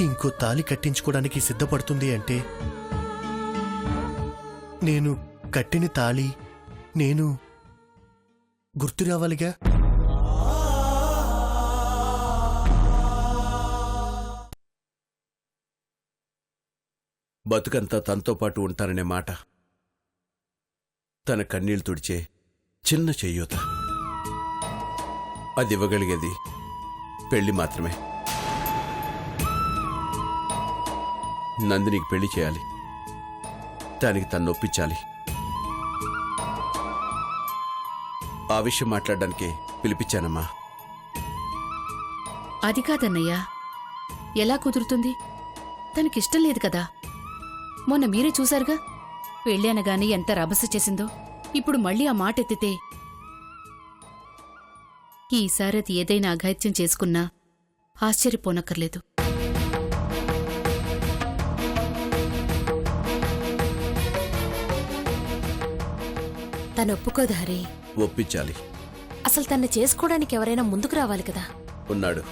ఇంకో తాళి కట్టించుకోవడానికి సిద్ధపడుతుంది అంటే నేను కట్టిన తాళి నేను గుర్తు రావాలిగా. బతుకంతా తనతో పాటు ఉంటాననే మాట తన కన్నీళ్లు తుడిచే చిన్న చెయ్యూత. అది ఇవ్వగలిగేది పెళ్లి మాత్రమే. నందినికి పెళ్లి చేయాలి, దానికి తను నొప్పించాలి. ఆ విషయం మాట్లాడడానికే పిలిపించానమ్మా. అది కాదన్నయ్యా, ఎలా కుదురుతుంది? తనకిష్టం లేదు కదా. మొన్న మీరే చూశారుగా, పెళ్ళి అనగాని ఎంత రభస చేసిందో. ఇప్పుడు మళ్ళీ ఆ మాట ఎత్తితే ఈసారి అది ఏదైనా అఘాయిత్యం చేసుకున్నా ఆశ్చర్యపోనక్కర్లేదు. తను ఒప్పుకోదు హరి. ఒప్పించాలి. అసలు తన్ని చేసుకోవడానికి ఎవరైనా ముందుకు రావాలి కదా. ఉన్నాడు.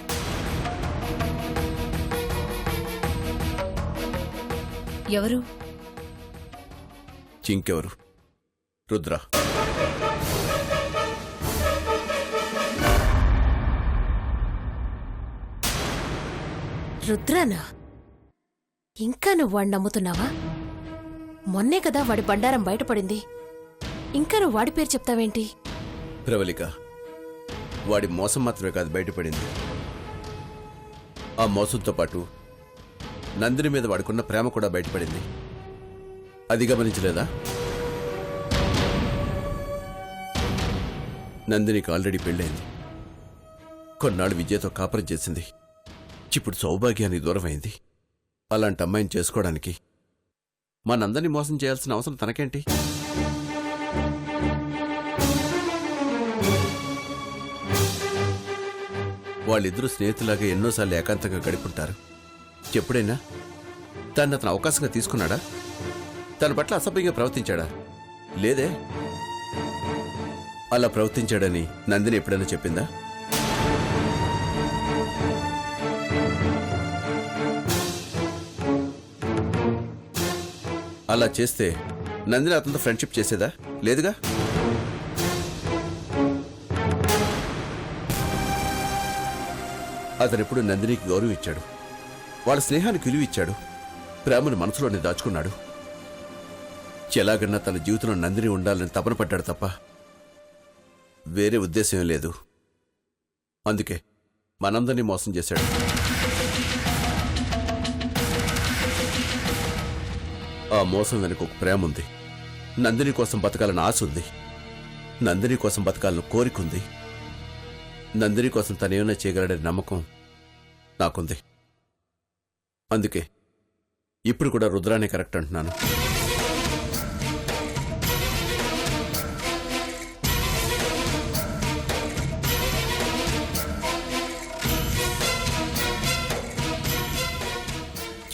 ఎవరు? చింకెవరు? రుద్ర. రుద్రానా? ఇంకా నువ్వు వాడిని నమ్ముతున్నావా? మొన్నే కదా వాడి బండారం బయటపడింది. ఇంకా నువ్వు వాడి పేరు చెప్తావేంటి? ప్రవళిక, వాడి మోసం మాత్రమే కాదు బయటపడింది. ఆ మోసంతో పాటు నందిని మీద వాడుకున్న ప్రేమ కూడా బయటపడింది. అది గమనించలేదా? నందినికి ఆల్రెడీ పెళ్ళైంది. కొన్నాళ్ళు విజయతో కాపురం చేసింది. ఇప్పుడు సౌభాగ్యానికి దూరమైంది. అలాంటి అమ్మాయిని చేసుకోవడానికి మనందరినీ మోసం చేయాల్సిన అవసరం తనకేంటి? వాళ్ళిద్దరూ స్నేహితులాగా ఎన్నోసార్లు ఏకాంతంగా గడుపుంటారు. ఎప్పుడైనా తను అతను అవకాశంగా తీసుకున్నాడా? తన పట్ల అసభ్యంగా ప్రవర్తించాడా? లేదే. అలా ప్రవర్తించాడని నందిని ఎప్పుడైనా చెప్పిందా? అలా చేస్తే నందిని అతనితో ఫ్రెండ్షిప్ చేసేదా? లేదుగా. అతనెప్పుడు నందినికి గౌరవం ఇచ్చాడు, వాళ్ళ స్నేహానికి విలువ ఇచ్చాడు, ప్రేమను మనసులోనే దాచుకున్నాడు. ఎలాగన్నా తన జీవితంలో నందిని ఉండాలని తపన పడ్డాడు తప్ప వేరే ఉద్దేశం లేదు. అందుకే మనందరినీ మోసం చేశాడు. ఆ మోసం వెనుక ఒక ప్రేమ ఉంది. నందిని కోసం బతకాలని ఆశ ఉంది. నందిని కోసం బతకాలని కోరికుంది. నందిని కోసం తనేమైనా చేయగలడని నమ్మకం నాకుంది. అందుకే ఇప్పుడు కూడా రుద్రానే కరెక్ట్ అంటున్నాను.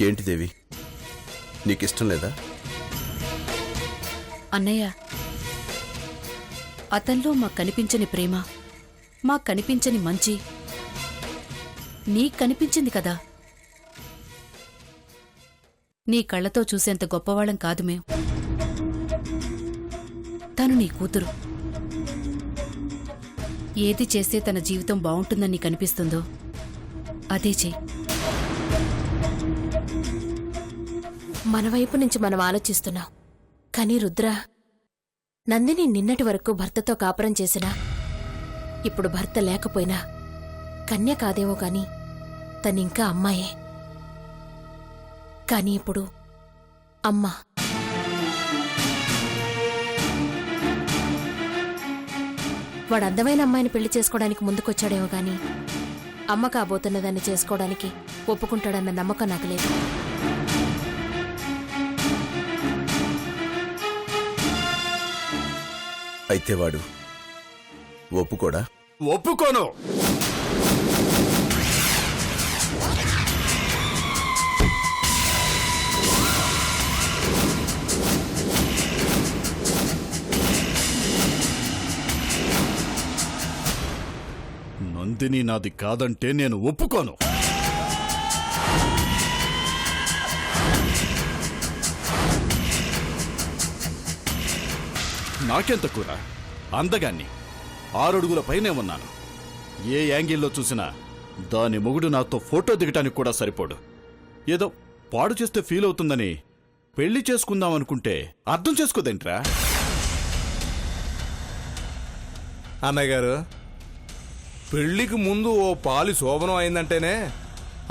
ఏంటి దేవి, నీకిష్టం లేదా? అన్నయ్య, అతనిలో మాకు కనిపించని ప్రేమ, మాకు కనిపించని మంచి నీకు కనిపించింది కదా. నీ కళ్ళతో చూసేంత గొప్పవాళ్ళం కాదు మేం. తను నీ కూతురు. ఏది చేస్తే తన జీవితం బావుంటుందని నీకు అనిపిస్తుందో అదే చెయ్యి. మన వైపు నుంచి మనం ఆలోచిస్తున్నాం. కానీ రుద్ర, నందిని నిన్నటి వరకు భర్తతో కాపురం చేసినా, ఇప్పుడు భర్త లేకపోయినా కన్య కాదేమో కాని తనింకా అమ్మాయే. కాని ఇప్పుడు అమ్మ. వాడు అందమైన అమ్మాయిని పెళ్లి చేసుకోవడానికి ముందుకొచ్చాడేమో గాని అమ్మ కాబోతున్న దాన్ని చేసుకోవడానికి ఒప్పుకుంటాడన్న నమ్మకం నాకు లేదు. అయితే వాడు ఒప్పుకోడా? ఒప్పుకోను. నందిని నాది కాదంటే నేను ఒప్పుకోను. నాకెంత కూర? అందగాన్ని 6 అడుగుల పైనే ఉన్నాను. ఏ యాంగిల్లో చూసినా దాని మొగుడు నాతో ఫోటో దిగటానికి కూడా సరిపోడు. ఏదో పాడు చేస్తే ఫీల్ అవుతుందని పెళ్లి చేసుకుందామనుకుంటే అర్థం చేసుకోదేంట్రా? అన్నయ్య గారు, పెళ్లికి ముందు ఓ పాలి శోభనం అయిందంటేనే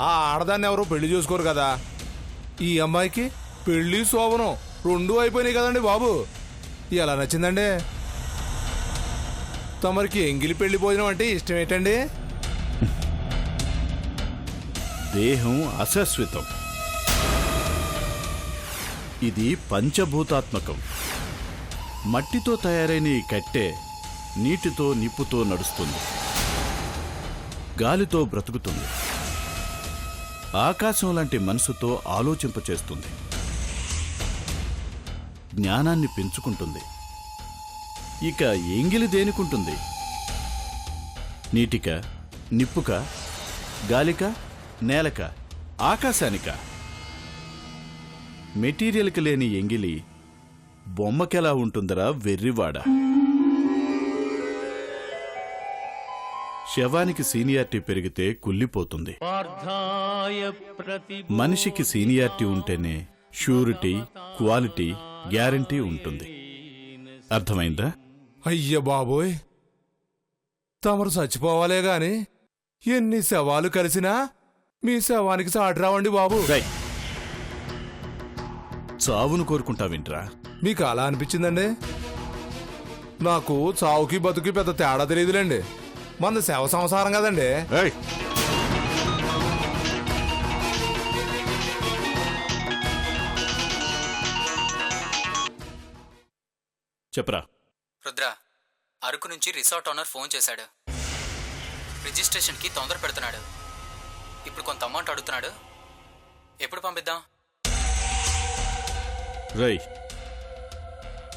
ఆ ఆడదాన్ని ఎవరో పెళ్లి చేసుకోరు కదా. ఈ అమ్మాయికి పెళ్లి శోభనం 2 అయిపోయినాయి కదండి బాబు. ఎలా నచ్చిందండి? తమరికి ఎంగిలి పెళ్లి భోజనం అంటే ఇష్టం ఏంటండి? దేహం అశాశ్వతం. ఇది పంచభూతాత్మకం. మట్టితో తయారైన ఈ కట్టె నీటితో నిప్పుతో నడుస్తుంది, గాలితో బ్రతుకుతుంది, ఆకాశం లాంటి మనసుతో ఆలోచింపచేస్తుంది, జ్ఞానాన్ని పెంచుకుంటుంది. ఇక ఎంగిలి దేనికుంటుంది? నీటిక, నిప్పుక, గాలిక, నేలక, ఆకాశానిక? మెటీరియల్కి లేని ఎంగిలి బొమ్మకెలా ఉంటుందరా వెర్రివాడ? శవానికి సీనియారిటీ పెరిగితే కుళ్ళిపోతుంది. మనిషికి సీనియారిటీ ఉంటేనే ష్యూరిటీ, క్వాలిటీ, గ్యారంటీ ఉంటుంది. అర్థమైందా? అయ్య బాబోయ్, తమరు చచ్చిపోవాలే గాని ఎన్ని శవాలు కలిసినా మీ శవానికి సాటి రావండి బాబు. రై, చావును కోరుకుంటావింట్రా? మీకు అలా అనిపించిందండి? నాకు చావుకి బతుకి పెద్ద తేడా తెలియదులేండి. మన శవ సంసారం కదండి. ఏయ్! చెప్పరా. రుద్ర, అరకు నుంచి రిసార్ట్ ఓనర్ ఫోన్ చేశాడు. రిజిస్ట్రేషన్కి తొందర పెడుతున్నాడు. ఇప్పుడు కొంత అమౌంట్ అడుగుతున్నాడు. ఎప్పుడు పంపిద్దాం? రై,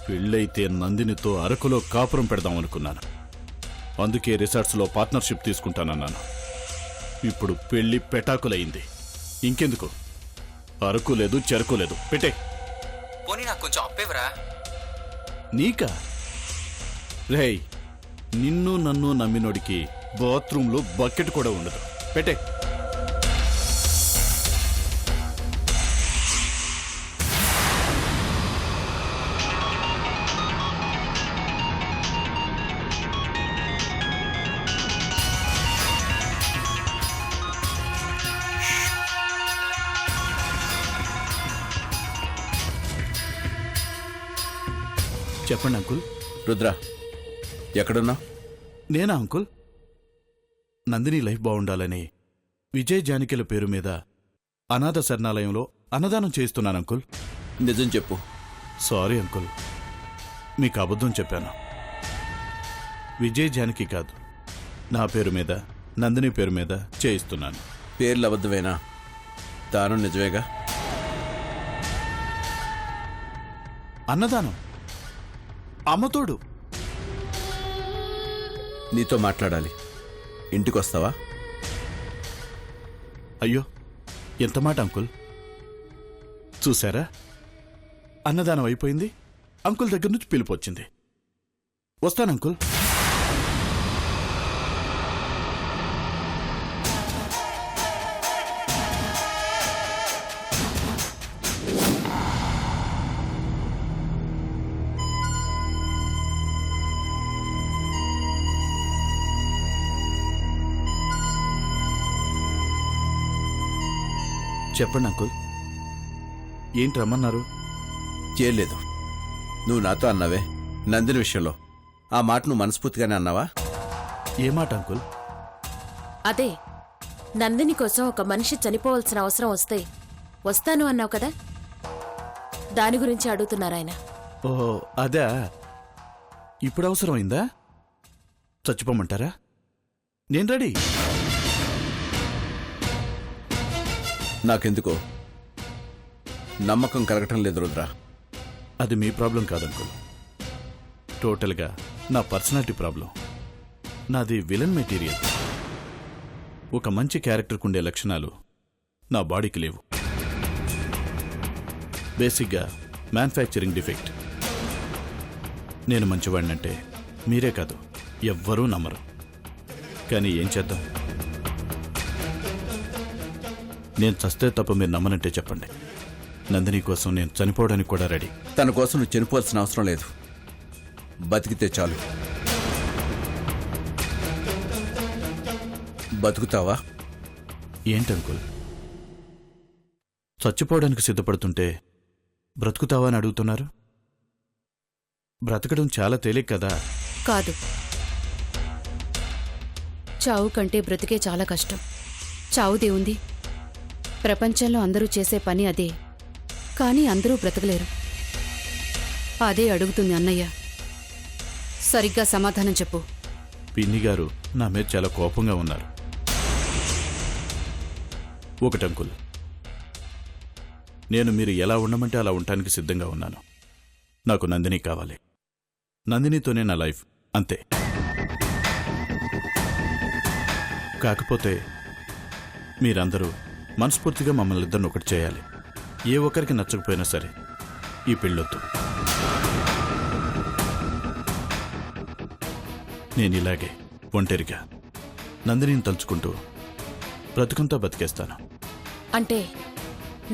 పెళ్ళైతే నందినితో అరకులో కాపురం పెడదామనుకున్నాను. అందుకే రిసార్ట్స్లో పార్ట్నర్షిప్ తీసుకుంటానన్నాను. ఇప్పుడు పెళ్లి పెటాకులయింది. ఇంకెందుకు? అరకు లేదు, చెరకు లేదు. పెట్టే. పోనీ నాకు కొంచెం అప్పేవరా? నీకా? రేయ్, నిన్ను నన్ను నమ్మినోడికి బాత్రూంలో బకెట్ కూడా ఉండదు. పెట్టే. చెప్పండి అంకుల్. రుద్ర, ఎక్కడున్నా? నేనా అంకుల్? నందిని లైఫ్ బాగుండాలని విజయ్ జానకిల పేరు మీద అనాథ శరణాలయంలో అన్నదానం చేస్తున్నాను అంకుల్. నిజం చెప్పు. సారీ అంకుల్, మీకు అబద్ధం చెప్పాను. విజయ్ జానకి కాదు, నా పేరు మీద, నందిని పేరు మీద చేయిస్తున్నాను. పేర్లు అబద్ధమేనా? తాను నిజమేగా? అన్నదానం అమ్మతోడు. నీతో మాట్లాడాలి. ఇంటికొస్తావా? అయ్యో, ఎంత మాట అంకుల్. చూశారా, అన్నదానం అయిపోయింది, అంకుల్ దగ్గర నుంచి పిలుపొచ్చింది. వస్తాను అంకుల్. చెప్పండి అంకుల్, ఏంటి రమ్మన్నారు? చేయలేదు. నువ్వు నాతో అన్నావే నందిని విషయంలో, ఆ మాట నువ్వు మనస్ఫూర్తిగానే అన్నావా? ఏ మాట అంకుల్? అదే, నందిని కోసం ఒక మనిషి చనిపోవాల్సిన అవసరం వస్తే వస్తాను అన్నావు కదా, దాని గురించి అడుగుతున్నారాయన. ఓహో, అదా. ఇప్పుడు అవసరమైందా? చచ్చిపోమంటారా? నేను రెడీ. నాకెందుకో నమ్మకం కలగటం లేదు రుద్ర. అది మీ ప్రాబ్లం కాదంకుల్, టోటల్గా నా పర్సనాలిటీ ప్రాబ్లం. నాది విలన్ మెటీరియల్. ఒక మంచి క్యారెక్టర్కు ఉండే లక్షణాలు నా బాడీకి లేవు. బేసిక్గా మ్యానుఫ్యాక్చరింగ్ డిఫెక్ట్. నేను మంచివాడినంటే మీరే కాదు ఎవ్వరూ నమ్మరు. కానీ ఏం చేద్దాం? నేను చస్తే తప్ప మీరు నమ్మనంటే చెప్పండి. నందిని కోసం నేను చనిపోవడానికి కూడా రెడీ. తన కోసం నువ్వు చనిపోవాల్సిన అవసరం లేదు. బతికితే చాలు. బతుకుతావా? ఏంటి అంకుల్, చచ్చిపోవడానికి సిద్ధపడుతుంటే బ్రతుకుతావా అని అడుగుతున్నారు? బ్రతకడం చాలా తేలిక కదా. కాదు, చావు కంటే బ్రతికే చాలా కష్టం. చావుదేవుంది, ప్రపంచంలో అందరూ చేసే పని అదే. కానీ అందరూ బ్రతకలేరు. అదే అడుగుతుంది అన్నయ్య. సరిగ్గా సమాధానం చెప్పు. పిన్ని గారు నా మీద చాలా కోపంగా ఉన్నారు. ఒకటి అంకుల్, నేను మీరు ఎలా ఉండమంటే అలా ఉండటానికి సిద్ధంగా ఉన్నాను. నాకు నందిని కావాలి. నందినితోనే నా లైఫ్, అంతే. కాకపోతే మీరందరూ మనస్ఫూర్తిగా మమ్మల్ని ఇద్దరిని ఒకటి చేయాలి. ఏ ఒక్కరికి నచ్చకపోయినా సరే ఈ పెళ్ళొద్దు. నేను ఇలాగే ఒంటరిగా నందినిని తలుచుకుంటూ బ్రతుకంతా బతికేస్తాను. అంటే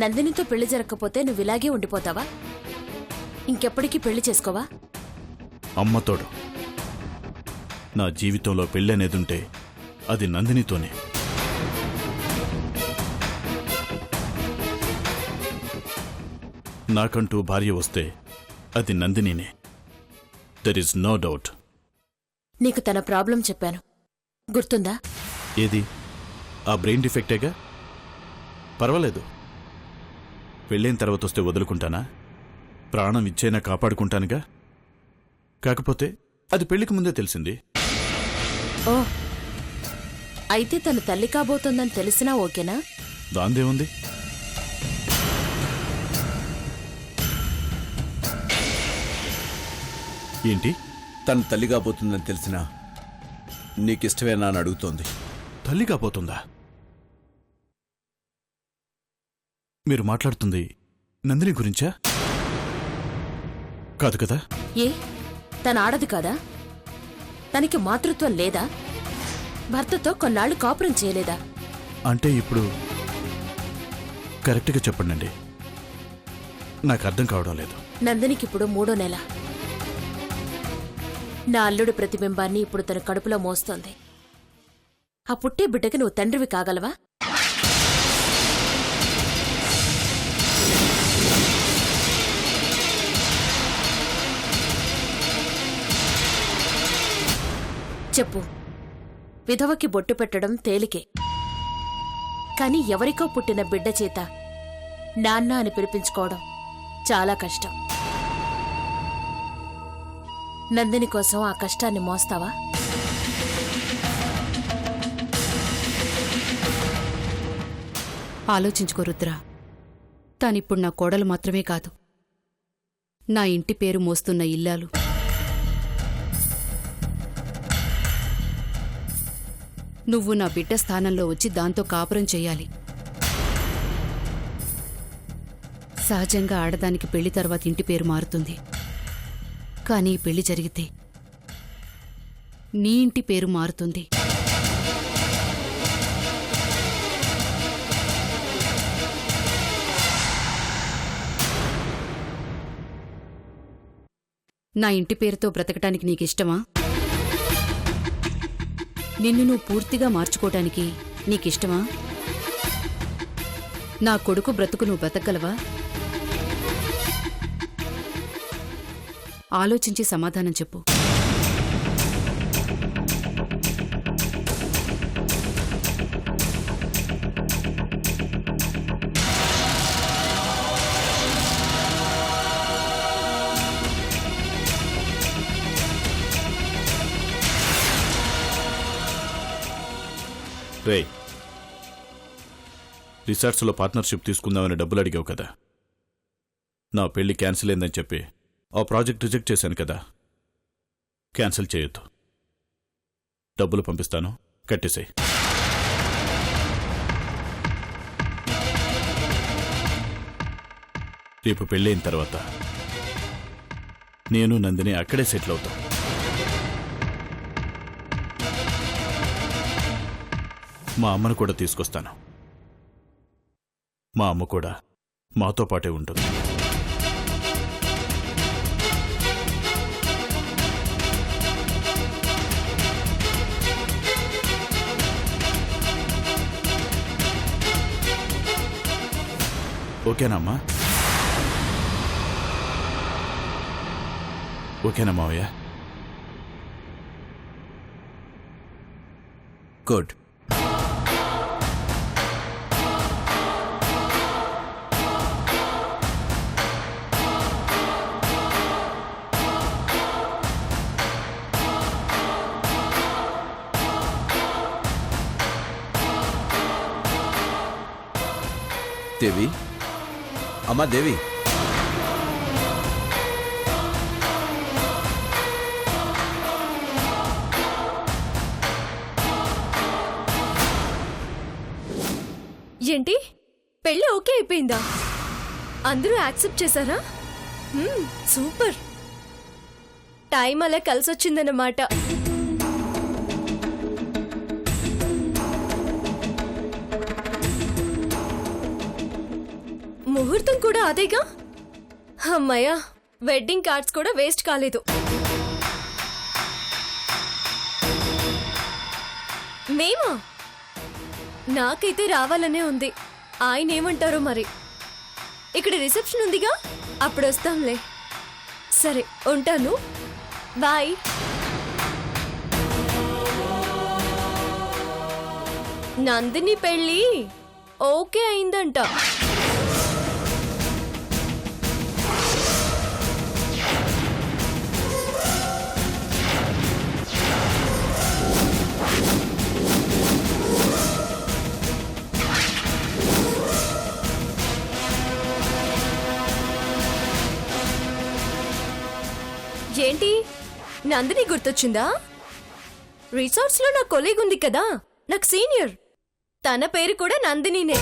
నందినితో పెళ్లి జరగకపోతే నువ్వు ఇలాగే ఉండిపోతావా? ఇంకెప్పటికీ పెళ్లి చేసుకోవా? అమ్మతోడు నా జీవితంలో పెళ్ళి అనేది ఉంటే అది నందినితోనే. నాకంటూ భార్య వస్తే అది నందినినే. There is no doubt. నీకు తన ప్రాబ్లం చెప్పాను, గుర్తుందా? ఏది? ఆ బ్రెయిన్ డిఫెక్టేగా. పర్వాలేదు, పెళ్ళైన తర్వాత వస్తే వదులుకుంటానా? ప్రాణం ఇచ్చైనా కాపాడుకుంటానుగా. కాకపోతే అది పెళ్లికి ముందే తెలిసింది. ఓ, అయితే తను తల్లి కాబోతోందని తెలిసినా ఓకేనా? దాందేముంది? ఏంటి? తను తల్లి కాబోతుందని తెలిసినా నీకిష్టమేనా అని అడుగుతోంది. తల్లి కాబోతుందా? మీరు మాట్లాడుతుంది నందిని గురించా? కాదు కదా? ఏ, తన ఆడది కాదా? తనకి మాతృత్వం లేదా? భర్తతో కొన్నాళ్లు కాపురం చేయలేదా? అంటే ఇప్పుడు కరెక్ట్గా చెప్పండి, నాకు అర్థం కావడం లేదు. నందినికిప్పుడు 3వ నెల. నా అల్లుడి ప్రతిబింబాన్ని ఇప్పుడు తన కడుపులో మోస్తోంది. ఆ పుట్టే బిడ్డకి నువ్వు తండ్రివి కాగలవా? చెప్పు. విధవకి బొట్టు పెట్టడం తేలికే, కాని ఎవరికో పుట్టిన బిడ్డ చేత నాన్న అని పిలిపించుకోవడం చాలా కష్టం. నందిని కోసం ఆ కష్టాన్ని మోస్తావా? ఆలోచించుకో రుద్ర. తానిప్పుడు నా కోడలు మాత్రమే కాదు, నా ఇంటి పేరు మోస్తున్న ఇల్లాలు. నువ్వు నా బిడ్డ స్థానంలో వచ్చి దాంతో కాపురం చెయ్యాలి. సహజంగా ఆడదానికి పెళ్లి తర్వాత ఇంటి పేరు మారుతుంది. కానీ ఈ పెళ్లి జరిగితే నీ ఇంటి పేరు మారుతుంది. నా ఇంటి పేరుతో బ్రతకటానికి నీకిష్టమా? నిన్ను నువ్వు పూర్తిగా మార్చుకోవటానికి నీకిష్టమా? నా కొడుకు బ్రతుకు నువ్వు బ్రతకగలవా? ఆలోచించి సమాధానం చెప్పు. రే, రిసార్ట్స్లో పార్ట్నర్షిప్ తీసుకుందామని డబ్బులు అడిగావు కదా. నా పెళ్లి క్యాన్సిల్ అయిందని చెప్పి ఆ ప్రాజెక్ట్ రిజెక్ట్ చేశాను కదా. క్యాన్సిల్ చేయొద్దు. డబ్బులు పంపిస్తాను, కట్టేసేయ్. రేపు పెళ్ళైన తర్వాత నేను నందిని అక్కడే సెటిల్ అవుతాం. మా అమ్మను కూడా తీసుకొస్తాను. మా అమ్మ కూడా మాతో పాటే ఉంటుంది. ఓకేనమ్మా? ఓకేనా మావయ్య? గుడ్. దేవి, అమ్మా దేవి, ఏంటి పెళ్ళి ఓకే అయిపోయిందా? అందరూ యాక్సెప్ట్ చేశారా? సూపర్. టైం అలా కలిసొచ్చిందన్నమాట. ముహూర్తం కూడా అదేగా. అమ్మయ్యా, వెడ్డింగ్ కార్డ్స్ కూడా వేస్ట్ కాలేదు. మేమా? నాకైతే రావాలనే ఉంది. ఆయన ఏమంటారో మరి. ఇక్కడ రిసెప్షన్ ఉందిగా, అప్పుడు వస్తాంలే. సరే ఉంటాను, బాయ్. నందిని పెళ్ళి ఓకే అయిందంట. ఏంటి, నందిని గుర్తొచ్చిందా? రిసార్ట్స్ లో నా కొలీగ్ ఉంది కదా, నాకు సీనియర్. తన పేరు కూడా నందినినే.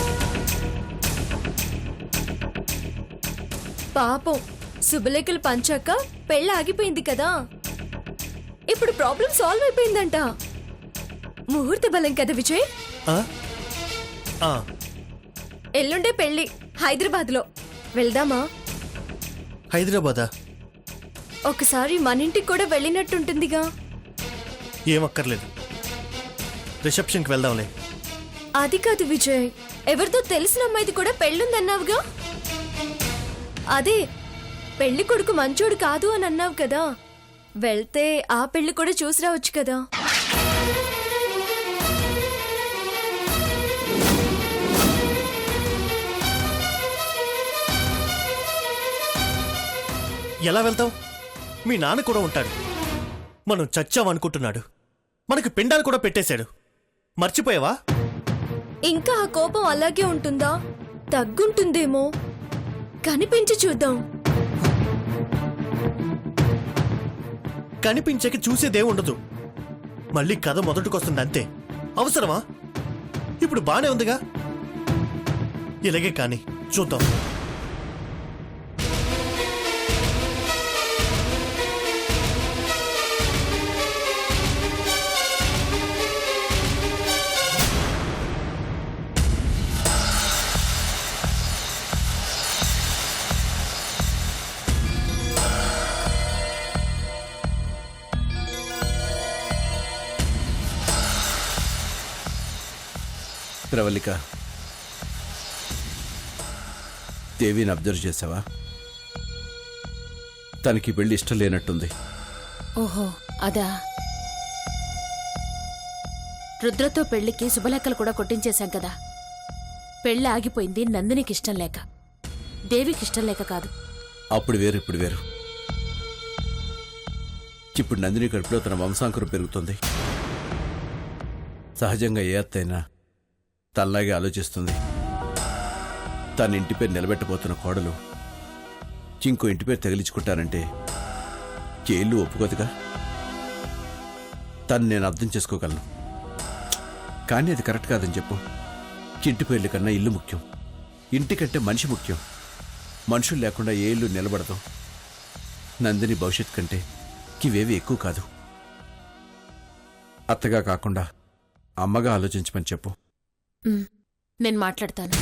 పాపం శుభలేఖలు పంచాక పెళ్ళి ఆగిపోయింది కదా. ఇప్పుడు ప్రాబ్లం సాల్వ్ అయిపోయిందంట. ముహూర్త బలం కదా విజయ్. ఆ? ఆ, ఎల్లుండే పెళ్ళి హైదరాబాద్ లో. వెళ్దామా? హైదరాబాదా? ఒకసారి మన ఇంటికి కూడా వెళ్ళినట్టుంటుందిగా. ఏమక్కర్లేదు, రిసెప్షన్కి వెళ్దాంలే. అది కాదు విజయ్, ఎవరితో తెలిసిన అమ్మాయిది కూడా పెళ్ళుందన్నావుగా. అదే, పెళ్లి కొడుకు మంచోడు కాదు అని అన్నావు కదా. వెళ్తే ఆ పెళ్లి కూడా చూసి రావచ్చు కదా. ఎలా వెళ్తావు? మీ నాన్న కూడా ఉంటాడు. మనం చచ్చామనుకుంటున్నాడు. మనకు పిండాలు కూడా పెట్టేశాడు. మర్చిపోయావా? ఇంకా ఆ కోపం అలాగే ఉంటుందా? తగ్గుంటుందేమో. కనిపించి చూద్దాం. కనిపించక చూసేదే ఉండదు. మళ్ళీ కథ మొదటికొస్తుంది అంతే. అవసరమా? ఇప్పుడు బానే ఉందిగా. ఇలాగే కానీ చూద్దాం. ప్రవళిక, దేవిని అబ్జర్వ్ చేసావా? తనకి పెళ్లి ఇష్టం లేనట్టుంది. ఓహో, అదా. రుద్రతో పెళ్లికి శుభలెక్కలు కూడా కొట్టించేశాం కదా. పెళ్లి ఆగిపోయింది నందినికి ఇష్టం లేక, దేవికి ఇష్టం లేక కాదు. అప్పుడు వేరు, ఇప్పుడు వేరు. ఇప్పుడు నందిని కడుపులో తన వంశాంకురం పెరుగుతుంది. సహజంగా ఏ అత్తైనా తనలాగే ఆలోచిస్తుంది. తన ఇంటి పేరు నిలబెట్టబోతున్న కోడలు ఇంకో ఇంటి పేరు తగిలించుకుంటానంటే జైలు ఒప్పుకోదుగా. తను నేను అర్థం చేసుకోగలను, కానీ అది కరెక్ట్ కాదని చెప్పు. ఇంటి పేర్ల కన్నా ఇల్లు ముఖ్యం. ఇంటికంటే మనిషి ముఖ్యం. మనుషులు లేకుండా ఏ ఇల్లు నిలబడదు. నందిని భవిష్యత్ కంటే ఇవేవి ఎక్కువ కాదు. అత్తగా కాకుండా అమ్మగా ఆలోచించమని చెప్పు. నేను మాట్లాడతాను.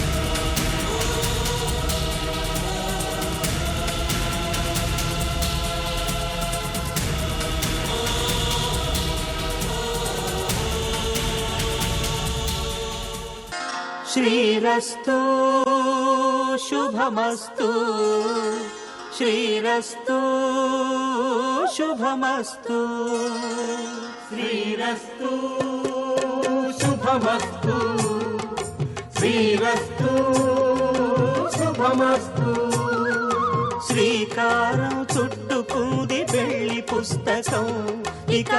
శ్రీరస్తు శుభమస్తు, శ్రీరస్తు శుభమస్తు, శ్రీరస్తు శుభమస్తు, శ్రీరస్తు శుభమస్తు. శ్రీకారం చుట్టుకుంది పెళ్లి పుస్తకం, ఇక